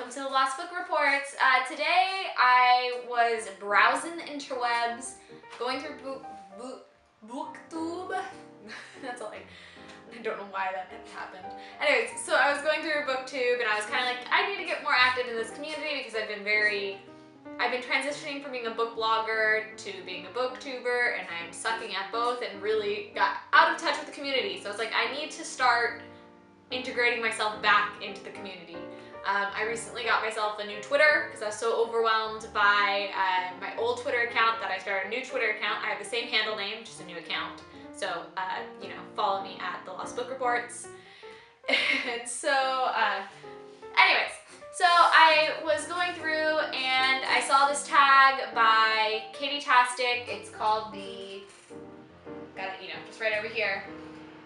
welcome to the Lost Book Reports. Today I was browsing the interwebs, going through booktube. That's all I don't know why that happened. Anyways, so I was going through booktube and I was kind of like, I need to get more active in this community because I've been transitioning from being a book blogger to being a booktuber, and I'm sucking at both and really got out of touch with the community. So I was like, I need to start integrating myself back into the community. I recently got myself a new Twitter because I was so overwhelmed by my old Twitter account that I started a new Twitter account. I have the same handle name, just a new account. So, you know, follow me at the Lost Book Reports. And so, anyways, so I was going through and I saw this tag by Katie Tastic. It's called got it, you know, just right over here.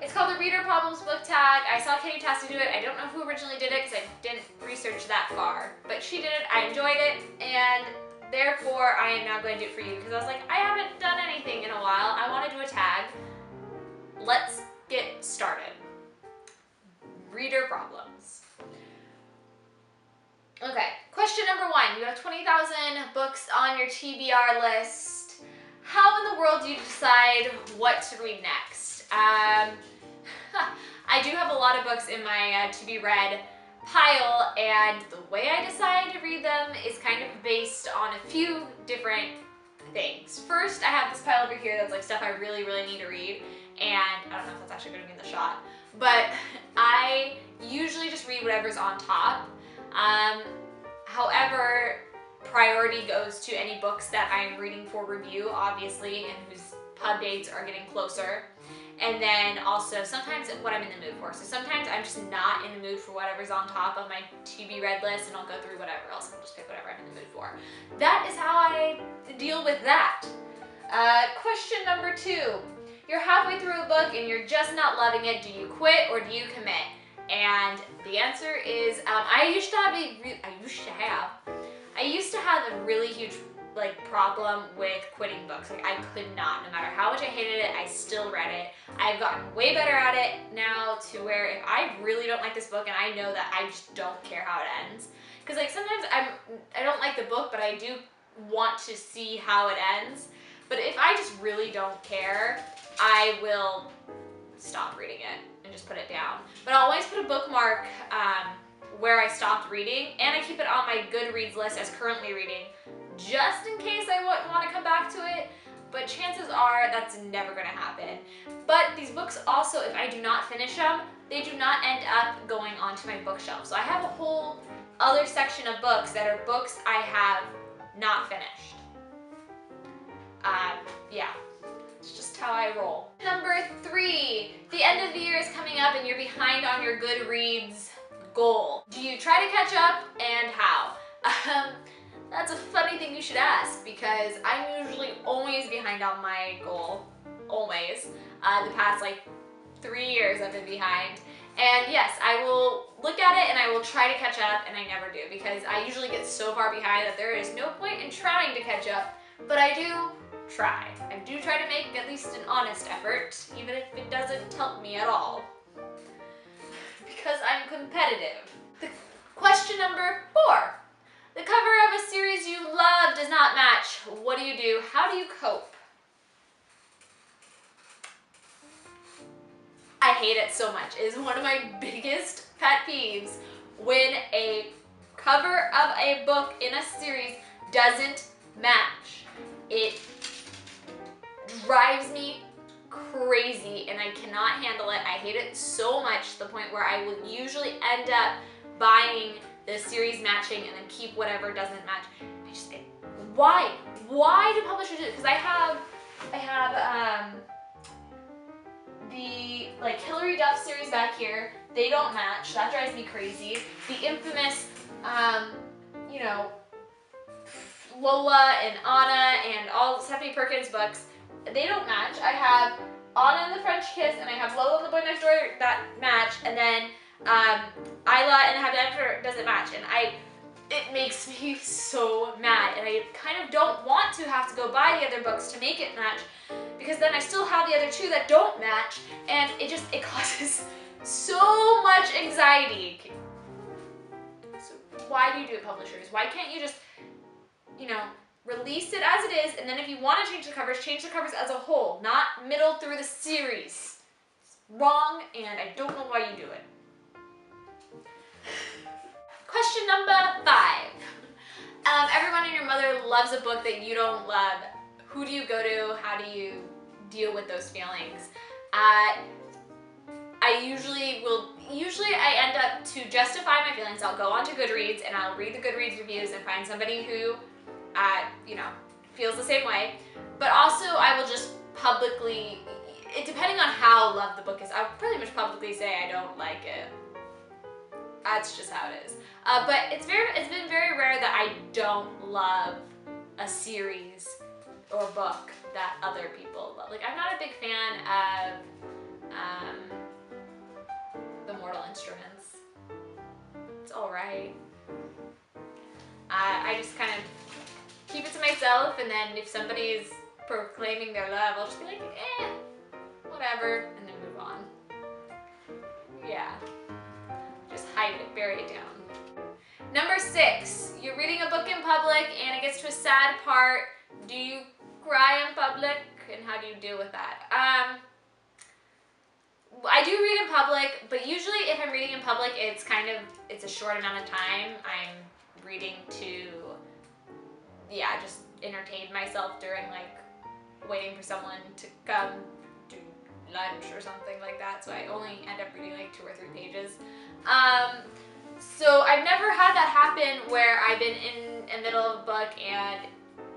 It's called the Reader Problems book tag. I saw Katie Tastic do it. I don't know who originally did it because I didn't research that far, but she did it. I enjoyed it, and therefore I am now going to do it for you because I was like, I haven't done anything in a while. I want to do a tag. Let's get started. Reader Problems. Okay, question number 1. You have 20,000 books on your TBR list. How in the world do you decide what to read next? I do have a lot of books in my to be read pile, and the way I decide to read them is kind of based on a few different things. First, I have this pile over here that's like stuff I really need to read, and I don't know if that's actually going to be in the shot, but I usually just read whatever's on top. However, priority goes to any books that I'm reading for review, obviously, and whose pub dates are getting closer. And then also sometimes what I'm in the mood for. So sometimes I'm just not in the mood for whatever's on top of my to be read list, and I'll go through whatever else and I'll just pick whatever I'm in the mood for. That is how I deal with that. Question number 2. You're halfway through a book and you're just not loving it. Do you quit or do you commit? And the answer is, I used to have a really huge problem with quitting books. Like, I could not, no matter how much I hated it, I still read it. I've gotten way better at it now to where if I really don't like this book and I know that I just don't care how it ends, because like sometimes I don't like the book, but I do want to see how it ends. But if I just really don't care, I will stop reading it and just put it down. But I'll always put a bookmark where I stopped reading, and I keep it on my Goodreads list as currently reading, just in case I want to come back to it, but chances are that's never going to happen. But these books also, if I do not finish them, they do not end up going onto my bookshelf. So I have a whole other section of books that are books I have not finished. Yeah, it's just how I roll. Number 3, the end of the year is coming up and you're behind on your Goodreads goal. Do you try to catch up, and how? That's a funny thing you should ask, because I'm usually always behind on my goal. Always. The past 3 years I've been behind. And yes, I will look at it and I will try to catch up, and I never do, because I usually get so far behind that there is no point in trying to catch up, but I do try. I do try to make at least an honest effort, even if it doesn't help me at all, because I'm competitive. Question number 4. The cover of a series you love does not match. What do you do? How do you cope? I hate it so much. It is one of my biggest pet peeves when a cover of a book in a series doesn't match. It drives me crazy and I cannot handle it. I hate it so much to the point where I will usually end up buying the series matching and then keep whatever doesn't match. I just get, why do publishers do it? Because I have the Hilary Duff series back here. They don't match. That drives me crazy. The infamous, you know, Lola and Anna and all Stephanie Perkins books, they don't match. I have Anna and the French Kiss, and I have Lola and the Boy Next Door that match, and then Isla and Have After doesn't match, and it makes me so mad, and I kind of don't want to have to go buy the other books to make it match, because then I still have the other 2 that don't match, and it causes so much anxiety. So why do you do it, publishers? Why can't you just, you know, release it as it is, and then if you want to change the covers as a whole, not middle through the series. It's wrong, and I don't know why you do it. Question number 5. Everyone and your mother loves a book that you don't love. Who do you go to? How do you deal with those feelings? Usually I end up, to justify my feelings, I'll go onto Goodreads and I'll read the Goodreads reviews and find somebody who, you know, feels the same way. But also I will just publicly, depending on how loved the book is, I'll pretty much publicly say I don't like it. That's just how it is. But it's been very rare that I don't love a series or book that other people love. Like, I'm not a big fan of The Mortal Instruments. It's alright. I just kind of keep it to myself, and then if somebody's proclaiming their love, I'll just be like, whatever, and then move on. Yeah. Just hide it, bury it down. Number 6, you're reading a book in public and it gets to a sad part. Do you cry in public, and how do you deal with that? I do read in public, but usually if I'm reading in public, it's a short amount of time. I'm reading to, just entertain myself during, like, waiting for someone to come to lunch or something like that. So I only end up reading like 2 or 3 pages. So I've never had that happen where I've been in the middle of a book and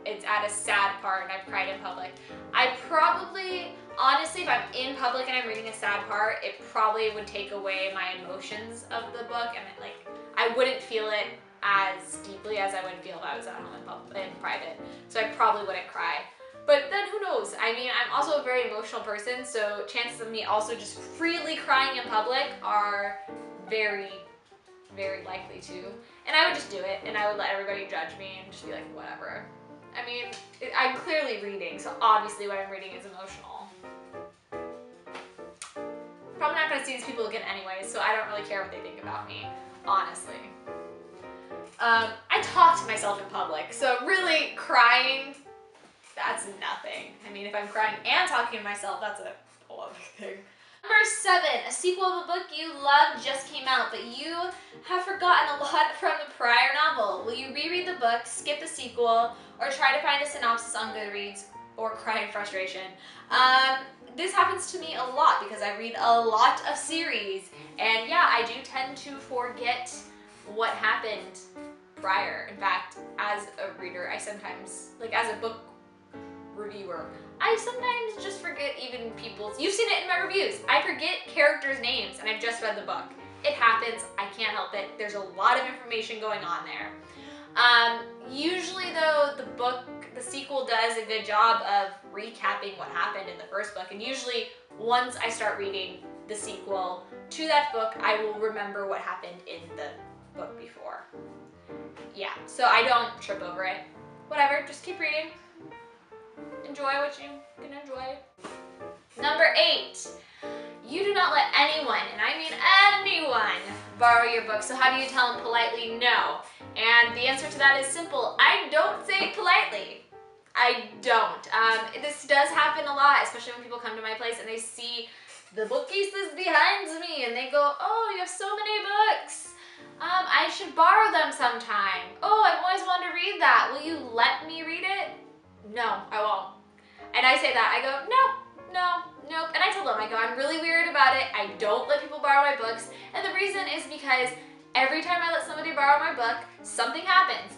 it's at a sad part and I've cried in public. I probably, honestly, if I'm in public and I'm reading a sad part, it probably would take away my emotions of the book, and I wouldn't feel it as deeply as I would feel if I was at home in private. So I probably wouldn't cry. But then who knows? I mean, I'm also a very emotional person, so chances of me also just freely crying in public are very, very likely to. And I would just do it, and I would let everybody judge me and just be like, whatever. I mean, I'm clearly reading, so obviously what I'm reading is emotional. Probably not gonna see these people again anyway, so I don't really care what they think about me, honestly. I talk to myself in public, so really crying, that's nothing. I mean, if I'm crying and talking to myself, that's a whole other thing. Number 7, a sequel of a book you love just came out, but you have forgotten a lot from the prior novel. Will you reread the book, skip the sequel, or try to find a synopsis on Goodreads, or cry in frustration? This happens to me a lot because I read a lot of series, and yeah, I do tend to forget what happened prior. In fact, as a reader, I sometimes, like as a book reviewer, I sometimes just forget even people's, you've seen it in my reviews, I forget characters' names and I've just read the book. It happens, I can't help it. There's a lot of information going on there. Usually though, the sequel does a good job of recapping what happened in the first book, and usually once I start reading the sequel to that book, I will remember what happened in the book before. Yeah, so I don't trip over it. Whatever, just keep reading. Enjoy what you can enjoy. Number 8, you do not let anyone, and I mean anyone, borrow your book. So how do you tell them politely no? And the answer to that is simple. I don't say it politely. I don't. This does happen a lot, especially when people come to my place and they see the bookcases behind me and they go, oh, you have so many books. I should borrow them sometime. Oh, I've always wanted to read that. Will you let me read it? No, I won't. And I say that, I go, nope. And I tell them, I go, I'm really weird about it. I don't let people borrow my books. And the reason is because every time I let somebody borrow my book, something happens.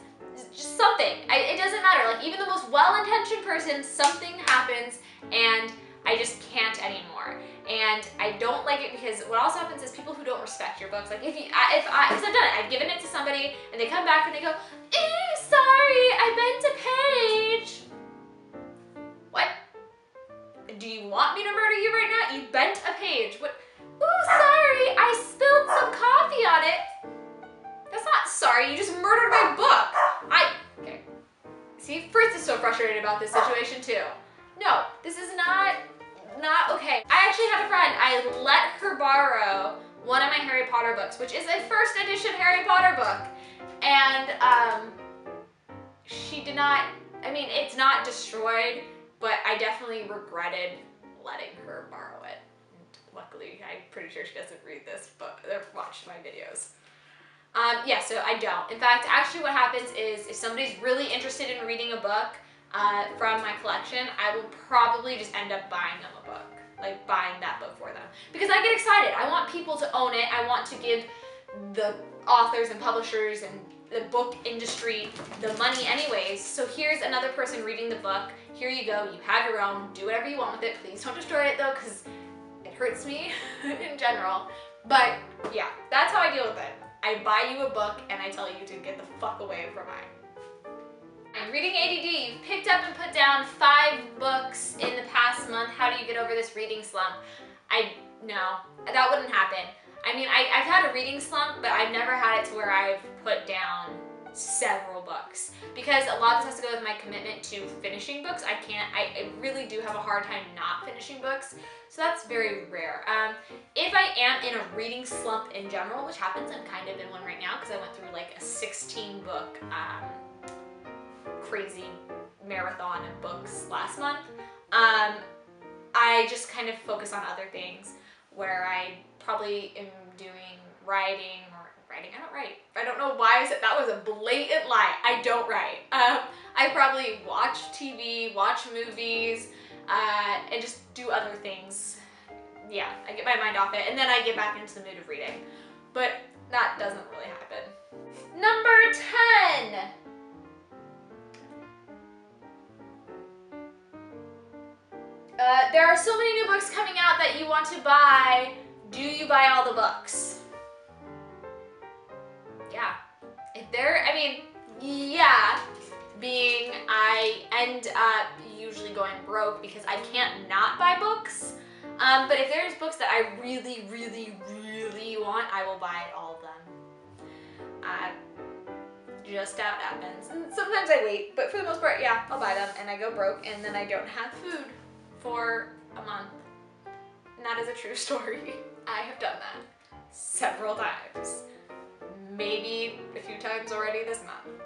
Just something. It doesn't matter. Like, even the most well-intentioned person, something happens and I just can't anymore. And I don't like it because what also happens is people who don't respect your books, like because I've done it, I've given it to somebody and they come back and they go, sorry, I bent a page. What? Do you want me to murder you right now? You bent a page. What? Ooh, sorry, I spilled some coffee on it. That's not sorry, you just murdered my book. Okay. See, Fritz is so frustrated about this situation too. No, this is not okay. I actually had a friend, I let her borrow one of my Harry Potter books, which is a first edition Harry Potter book. And she did not, I mean, it's not destroyed, but I definitely regretted letting her borrow it. And luckily, I'm pretty sure she doesn't read this book or watch my videos. Yeah, so I don't. In fact, actually what happens is if somebody's really interested in reading a book from my collection, I will probably just end up buying them a book. Like buying that book for them. Because I get excited. I want people to own it. I want to give the authors and publishers and the book industry the money anyways. So here's another person reading the book. Here you go. You have your own. Do whatever you want with it. Please don't destroy it though, because it hurts me in general. But yeah, that's how I deal with it. I buy you a book and I tell you to get the fuck away from mine. And reading ADD, you've picked up and put down 5 books in the past month. How do you get over this reading slump? No, that wouldn't happen. I mean, I've had a reading slump, but I've never had it to where I've put down several books. Because a lot of this has to go with my commitment to finishing books. I really do have a hard time not finishing books. So that's very rare. If I am in a reading slump in general, which happens, I'm kind of in one right now because I went through like a 16 book crazy marathon of books last month. I just kind of focus on other things where I probably am doing writing. I don't write. I don't know why I said that was a blatant lie. I don't write. I probably watch TV, watch movies, and just do other things. Yeah, I get my mind off it, and then I get back into the mood of reading. But that doesn't really happen. Number 10. There are so many new books coming out that you want to buy. Do you buy all the books? Yeah. Yeah, being I end up usually going broke because I can't not buy books. But if there's books that I really, really, really want, I will buy all of them. Just how it happens. And sometimes I wait, but for the most part, yeah, I'll buy them and I go broke and then I don't have food for a month. And that is a true story. I have done that several times. Maybe a few times already this month.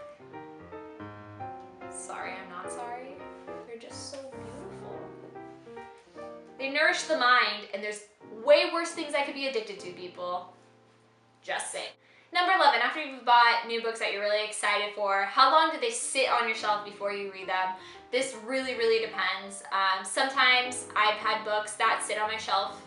Sorry, I'm not sorry. They're just so beautiful. They nourish the mind, and there's way worse things I could be addicted to, people. Just saying. Number 11, after you've bought new books that you're really excited for, how long do they sit on your shelf before you read them? This really, really depends. Sometimes I've had books that sit on my shelf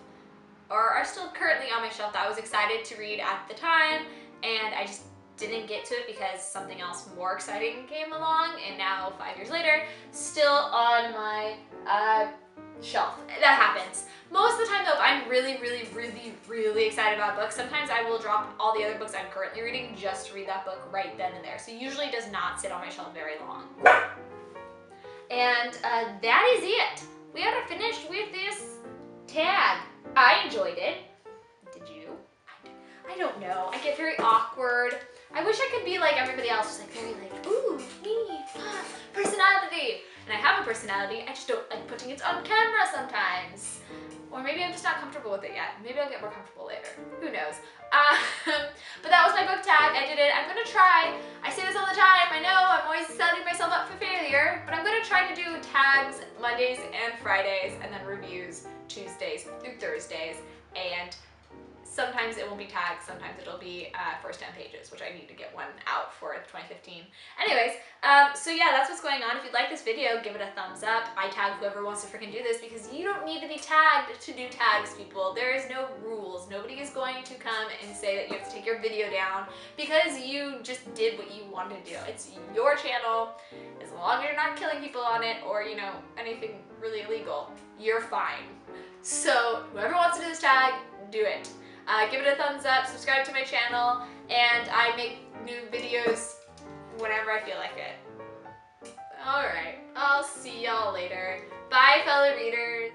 or are still currently on my shelf that I was excited to read at the time, and I just didn't get to it because something else more exciting came along, and now 5 years later, still on my shelf. That happens. Most of the time though, if I'm really, really, really, really excited about books, sometimes I will drop all the other books I'm currently reading just to read that book right then and there. So usually it does not sit on my shelf very long. And that is it. We are finished with this tag. I enjoyed it. Did you? I don't know. I get very awkward. I wish I could be like everybody else, just like very like, ooh, me, personality. And I have a personality, I just don't like putting it on camera sometimes. Or maybe I'm just not comfortable with it yet. Maybe I'll get more comfortable later. Who knows? But that was my book tag. I did it. I'm gonna try. I say this all the time. I know I'm always setting myself up for failure, but I'm gonna try to do tags Mondays and Fridays, and then reviews Tuesdays through Thursdays. And sometimes it will be tags, sometimes it'll be first 10 pages, which I need to get one out for 2015. Anyways, so yeah, that's what's going on. If you like this video, give it a thumbs up. I tag whoever wants to freaking do this because you don't need to be tagged to do tags, people. There is no rules. Nobody is going to come and say that you have to take your video down because you just did what you wanted to do. It's your channel. As long as you're not killing people on it or, you know, anything really illegal, you're fine. So whoever wants to do this tag, do it. Give it a thumbs up, subscribe to my channel, and I make new videos whenever I feel like it. Alright, I'll see y'all later. Bye, fellow readers.